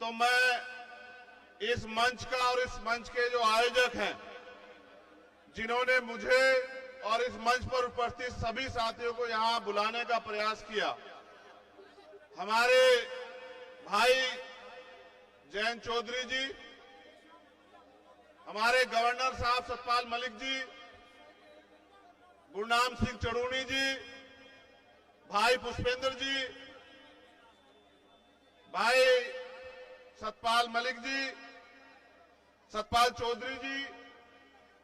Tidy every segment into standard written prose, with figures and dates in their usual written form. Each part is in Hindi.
तो मैं इस मंच का और इस मंच के जो आयोजक हैं, जिन्होंने मुझे और इस मंच पर उपस्थित सभी साथियों को यहां बुलाने का प्रयास किया, हमारे भाई जयंत चौधरी जी, हमारे गवर्नर साहब सतपाल मलिक जी, गुरनाम सिंह चड़ूनी जी, भाई पुष्पेंद्र जी, भाई सतपाल मलिक जी, सतपाल चौधरी जी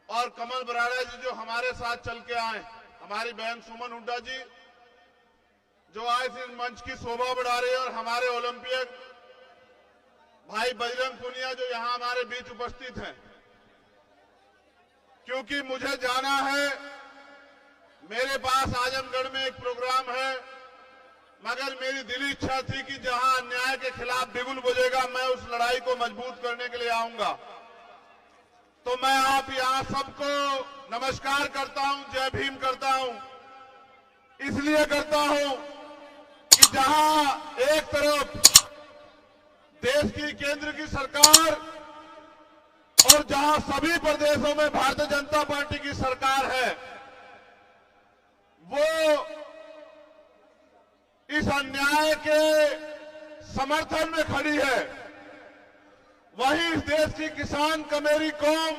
और कमल बराड़ा जी जो हमारे साथ चल के आए, हमारी बहन सुमन हुड्डा जी जो आज इस मंच की शोभा बढ़ा रहे हैं, और हमारे ओलंपियन भाई बजरंग पुनिया जो यहां हमारे बीच उपस्थित हैं। क्योंकि मुझे जाना है, मेरे पास आजमगढ़ में एक प्रोग्राम है, मगर मेरी दिली इच्छा थी कि जहां अन्याय के खिलाफ बिगुल बजेगा, मैं उस लड़ाई को मजबूत करने के लिए आऊंगा। तो मैं आप यहां सबको नमस्कार करता हूं, जय भीम करता हूं। इसलिए करता हूं कि जहां एक तरफ देश की केंद्र की सरकार और जहां सभी प्रदेशों में भारतीय जनता पार्टी की सरकार है, वो इस अन्याय के समर्थन में खड़ी है, वहीं इस देश की किसान कमेरी कौम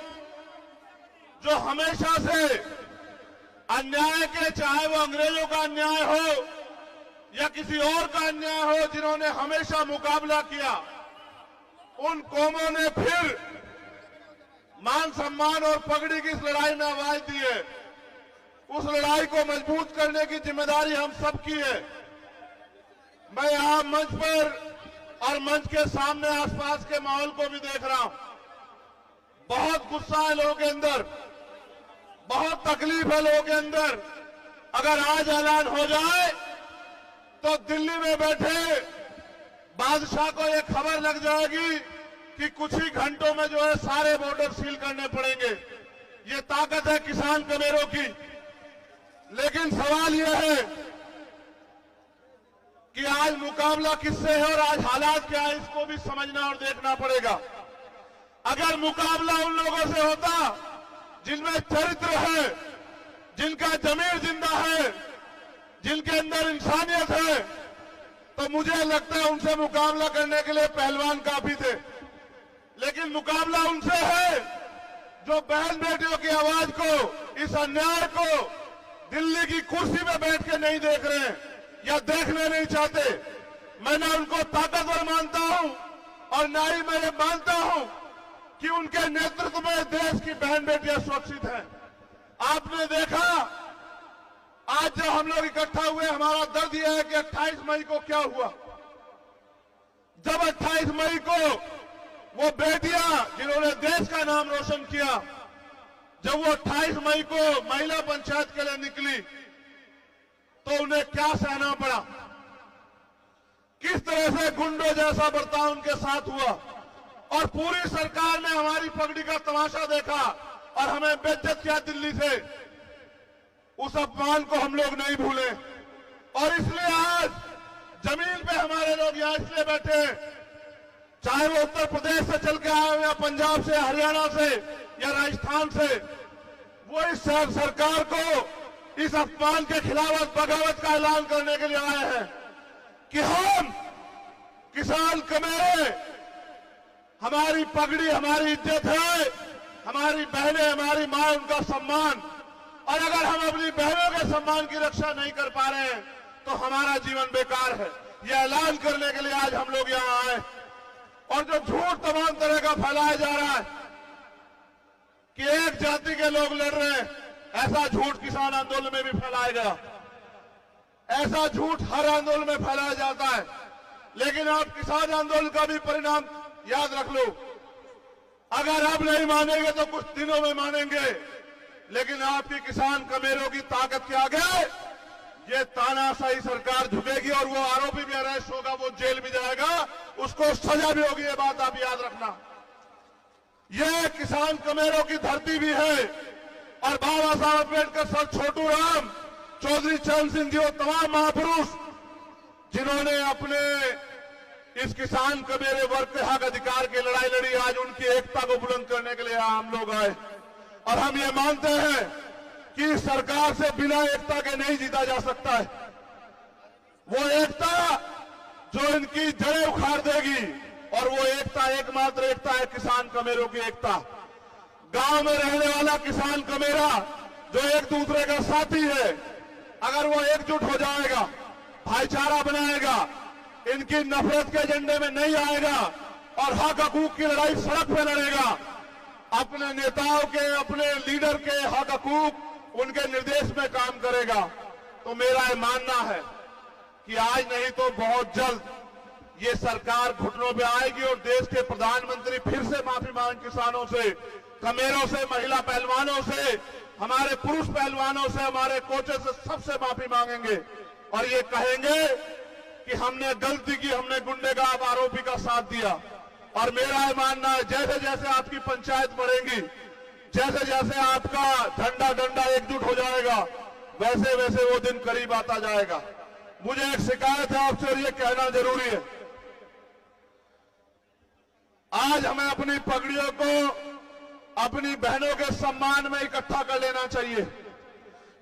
जो हमेशा से अन्याय के, चाहे वो अंग्रेजों का अन्याय हो या किसी और का अन्याय हो, जिन्होंने हमेशा मुकाबला किया, उन कौमों ने फिर मान सम्मान और पगड़ी की इस लड़ाई में आवाज दी है। उस लड़ाई को मजबूत करने की जिम्मेदारी हम सबकी है। मैं यहां मंच पर और मंच के सामने आसपास के माहौल को भी देख रहा हूं। बहुत गुस्सा है लोगों के अंदर, बहुत तकलीफ है लोगों के अंदर। अगर आज ऐलान हो जाए तो दिल्ली में बैठे बादशाह को यह खबर लग जाएगी कि कुछ ही घंटों में जो है सारे बॉर्डर सील करने पड़ेंगे। ये ताकत है किसान कमेरों की। लेकिन सवाल यह है कि आज मुकाबला किससे है और आज हालात क्या है, इसको भी समझना और देखना पड़ेगा। अगर मुकाबला उन लोगों से होता जिनमें चरित्र है, जिनका जमीर जिंदा है, जिनके अंदर इंसानियत है, तो मुझे लगता है उनसे मुकाबला करने के लिए पहलवान काफी थे। लेकिन मुकाबला उनसे है जो बहन बेटियों की आवाज को, इस अन्याय को दिल्ली की कुर्सी में बैठ के नहीं देख रहे हैं या देखने नहीं चाहते। मैं ना उनको ताकतवर मानता हूं और ना ही मैं ये मानता हूं कि उनके नेतृत्व में देश की बहन बेटियां सुरक्षित हैं। आपने देखा आज जब हम लोग इकट्ठा हुए, हमारा दर्द यह है कि 28 मई को क्या हुआ। जब 28 मई को वो बेटियां जिन्होंने देश का नाम रोशन किया, जब वो 28 मई को महिला पंचायत के लिए निकली, तो उन्हें क्या सहना पड़ा, किस तरह से गुंडों जैसा बर्ताव उनके साथ हुआ, और पूरी सरकार ने हमारी पगड़ी का तमाशा देखा और हमें बेइज्जत किया दिल्ली से। उस अपमान को हम लोग नहीं भूले, और इसलिए आज जमीन पे हमारे लोग यहां इसलिए बैठे हैं, चाहे वो उत्तर प्रदेश से चल के आए या पंजाब से, हरियाणा से या राजस्थान से, वो इस सरकार को इस अपमान के खिलाफ बगावत का ऐलान करने के लिए आए हैं कि हम किसान कमेरे, हमारी पगड़ी हमारी इज्जत है, हमारी बहनें, हमारी मां, उनका सम्मान। और अगर हम अपनी बहनों के सम्मान की रक्षा नहीं कर पा रहे हैं तो हमारा जीवन बेकार है। यह ऐलान करने के लिए आज हम लोग यहां आए। और जो झूठ तमाम तरह का फैलाया जा रहा है कि एक जाति के लोग लड़ रहे हैं, ऐसा झूठ किसान आंदोलन में भी फैलाया गया। ऐसा झूठ हर आंदोलन में फैलाया जाता है। लेकिन आप किसान आंदोलन का भी परिणाम याद रख लो। अगर अब नहीं मानेंगे तो कुछ दिनों में मानेंगे, लेकिन आपकी किसान कमेरों की ताकत के आगे ये तानाशाही सरकार झुकेगी, और वो आरोपी भी अरेस्ट होगा, वो जेल भी जाएगा, उसको सजा भी होगी। ये बात आप याद रखना। ये किसान कमेरों की धरती भी है, और बाबा साहब अम्बेडकर, सर छोटू राम, चौधरी चरण सिंह जी, वो तमाम महापुरुष जिन्होंने अपने इस किसान को मेरे वर्ग के हक अधिकार की लड़ाई लड़ी, आज उनकी एकता को बुलंद करने के लिए हम लोग आए। और हम ये मानते हैं कि सरकार से बिना एकता के नहीं जीता जा सकता है। वो एकता जो इनकी जड़ें उखाड़ देगी, और वो एकता एकमात्र एकता है किसान कमेरों की एकता। गांव में रहने वाला किसान कमेरा जो एक दूसरे का साथी है, अगर वो एकजुट हो जाएगा, भाईचारा बनाएगा, इनकी नफरत के एजेंडे में नहीं आएगा और हक हकूक की लड़ाई सड़क पे लड़ेगा, अपने नेताओं के, अपने लीडर के हक हकूक उनके निर्देश में काम करेगा, तो मेरा ये मानना है कि आज नहीं तो बहुत जल्द ये सरकार घुटनों पे आएगी और देश के प्रधानमंत्री फिर से माफी मांग किसानों से, कमेरों से, महिला पहलवानों से, हमारे पुरुष पहलवानों से, हमारे कोचेस से, सबसे माफी मांगेंगे और ये कहेंगे कि हमने गलती की, हमने गुंडेगार आरोपी का साथ दिया। और मेरा ये मानना है जैसे जैसे आपकी पंचायत बढ़ेगी, जैसे जैसे आपका झंडा डंडा एकजुट हो जाएगा, वैसे वैसे वो दिन करीब आता जाएगा। मुझे एक शिकायत है आपसे और ये कहना जरूरी है, आज हमें अपनी पगड़ियों को अपनी बहनों के सम्मान में इकट्ठा कर लेना चाहिए।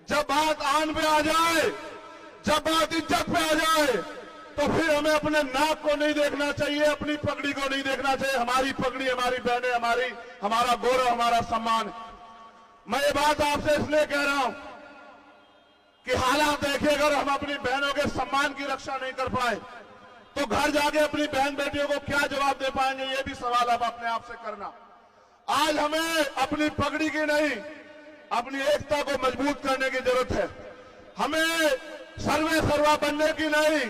जब बात आन पे आ जाए, जब बात इज्जत पे आ जाए, तो फिर हमें अपने नाक को नहीं देखना चाहिए, अपनी पगड़ी को नहीं देखना चाहिए। हमारी पगड़ी, हमारी बहनें, हमारा गौरव, हमारा सम्मान। मैं ये बात आपसे इसलिए कह रहा हूं कि हालात देखिए, अगर हम अपनी बहनों के सम्मान की रक्षा नहीं कर पाए तो घर जाके अपनी बहन बेटियों को क्या जवाब दे पाएंगे, ये भी सवाल अब अपने आप से करना। आज हमें अपनी पगड़ी की नहीं, अपनी एकता को मजबूत करने की जरूरत है। हमें सर्वे सर्वा बनने की नहीं,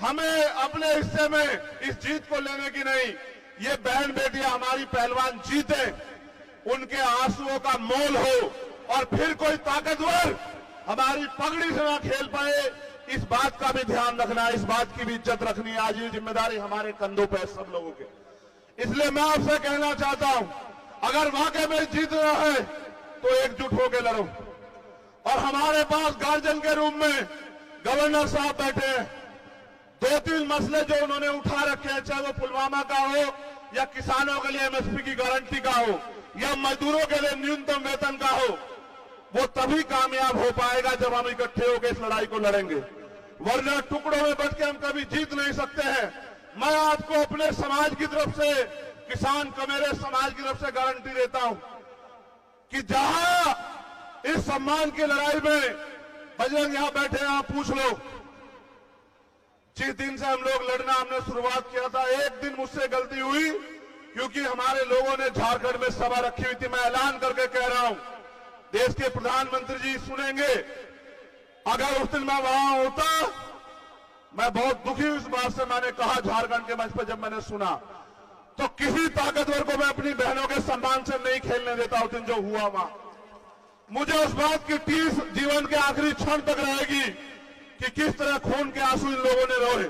हमें अपने हिस्से में इस जीत को लेने की नहीं। ये बहन बेटियां, हमारी पहलवान जीते, उनके आंसुओं का मोल हो और फिर कोई ताकतवर हमारी पगड़ी से ना खेल पाए, इस बात का भी ध्यान रखना है, इस बात की भी इज्जत रखनी है। आज ये जिम्मेदारी हमारे कंधों पे है सब लोगों के। इसलिए मैं आपसे कहना चाहता हूं, अगर वाकई में जीतना है तो एकजुट होकर लड़ो। और हमारे पास गार्जियन के रूप में गवर्नर साहब बैठे हैं, 2-3 मसले जो उन्होंने उठा रखे हैं, चाहे वो पुलवामा का हो या किसानों के लिए एमएसपी की गारंटी का हो या मजदूरों के लिए न्यूनतम वेतन का हो, वो तभी कामयाब हो पाएगा जब हम इकट्ठे होकर इस लड़ाई को लड़ेंगे, वरना टुकड़ों में बट के हम कभी जीत नहीं सकते हैं। मैं आपको अपने समाज की तरफ से, किसान कमेरे समाज की तरफ से गारंटी देता हूं कि जहां इस सम्मान की लड़ाई में, बजरंग यहां बैठे हैं, आप पूछ लो, जिस दिन से हम लोग लड़ना हमने शुरुआत किया था, एक दिन मुझसे गलती हुई क्योंकि हमारे लोगों ने झारखंड में सभा रखी हुई थी। मैं ऐलान करके कह रहा हूं, देश के प्रधानमंत्री जी सुनेंगे, अगर उस दिन मैं वहां होता, मैं बहुत दुखी हूं इस बात से। मैंने कहा झारखंड के मंच पर जब मैंने सुना, तो किसी ताकतवर को मैं अपनी बहनों के सम्मान से नहीं खेलने देता। उस दिन जो हुआ वहां, मुझे उस बात की टीस जीवन के आखिरी क्षण तक रहेगी कि किस तरह खून के आंसू इन लोगों ने रोए,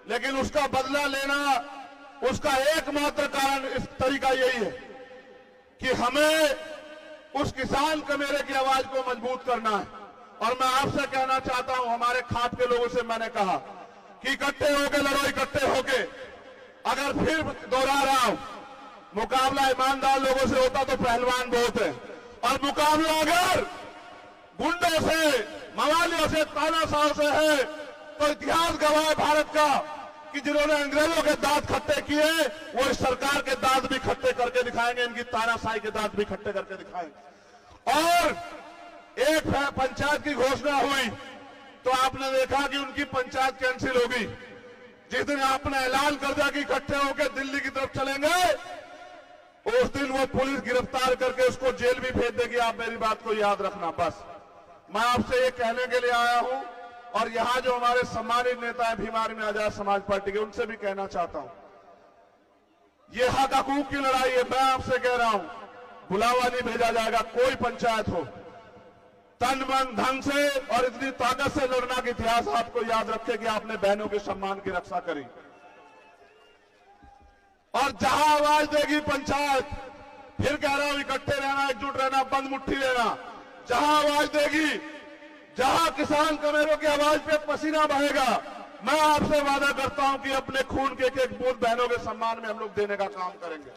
लेकिन उसका बदला लेना, उसका एकमात्र कारण, इस तरीका यही है कि हमें उस किसान कमेरे की आवाज को मजबूत करना है। और मैं आपसे कहना चाहता हूं, हमारे खाप के लोगों से मैंने कहा कि इकट्ठे होके लड़ो, इकट्ठे होके। अगर फिर दोहरा रहा हूं, मुकाबला ईमानदार लोगों से होता तो पहलवान बहुत है, और मुकाबला अगर गुंडों से, मवालियों से, तानाशाह से है, तो इतिहास गवाह है भारत का कि जिन्होंने अंग्रेजों के दांत खट्टे किए, वो इस सरकार के दांत भी खट्टे करके दिखाएंगे, इनकी तानाशाही के दांत भी खट्टे करके दिखाएंगे। और एक पंचायत की घोषणा हुई तो आपने देखा कि उनकी पंचायत कैंसिल होगी। जिस दिन आपने ऐलान कर दिया कि इकट्ठे होकर दिल्ली की तरफ चलेंगे, उस दिन वो पुलिस गिरफ्तार करके उसको जेल भी भेज देगी। आप मेरी बात को याद रखना। बस मैं आपसे ये कहने के लिए आया हूं, और यहां जो हमारे सम्मानित नेता है भीम आर्मी आजाद समाज पार्टी के, उनसे भी कहना चाहता हूं, ये हक हकूक की लड़ाई है। मैं आपसे कह रहा हूं, बुलावा नहीं भेजा जाएगा। कोई पंचायत हो, तन मन धन से और इतनी ताकत से लड़ना का इतिहास आपको याद रखे कि आपने बहनों के सम्मान की रक्षा करी। और जहां आवाज देगी पंचायत, फिर कह रहा हूं, इकट्ठे रहना, एकजुट रहना, बंद मुट्ठी रहना। जहां आवाज देगी, जहां किसान कमेरों की आवाज पे पसीना बहेगा, मैं आपसे वादा करता हूं कि अपने खून के एक बूंद बहनों के सम्मान में हम लोग देने का काम करेंगे।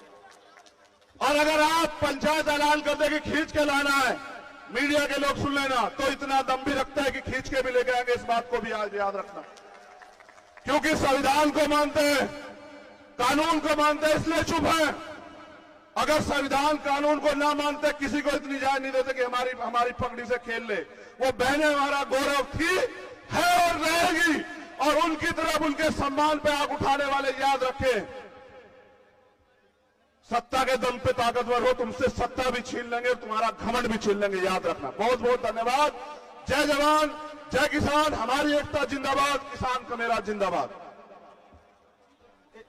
और अगर आप पंचायत ऐलान कर दे कि खींच के लाना है, मीडिया के लोग सुन लेना, तो इतना दम भी रखता है कि खींच के भी लेके आएंगे। इस बात को भी आज याद रखना, क्योंकि संविधान को मानते हैं, कानून को मानते हैं, इसलिए चुप है। अगर संविधान कानून को ना मानते, किसी को इतनी इजाजत नहीं देते कि हमारी पगड़ी से खेल ले। वो बहनें हमारा गौरव थी, है और रहेगी। और उनकी तरफ, उनके सम्मान पे आग उठाने वाले याद रखें, सत्ता के दम पे ताकतवर हो, तुमसे सत्ता भी छीन लेंगे, तुम्हारा घमंड भी छीन लेंगे, याद रखना। बहुत बहुत धन्यवाद। जय जवान, जय किसान, हमारी एकता जिंदाबाद, किसान का मेरा जिंदाबाद।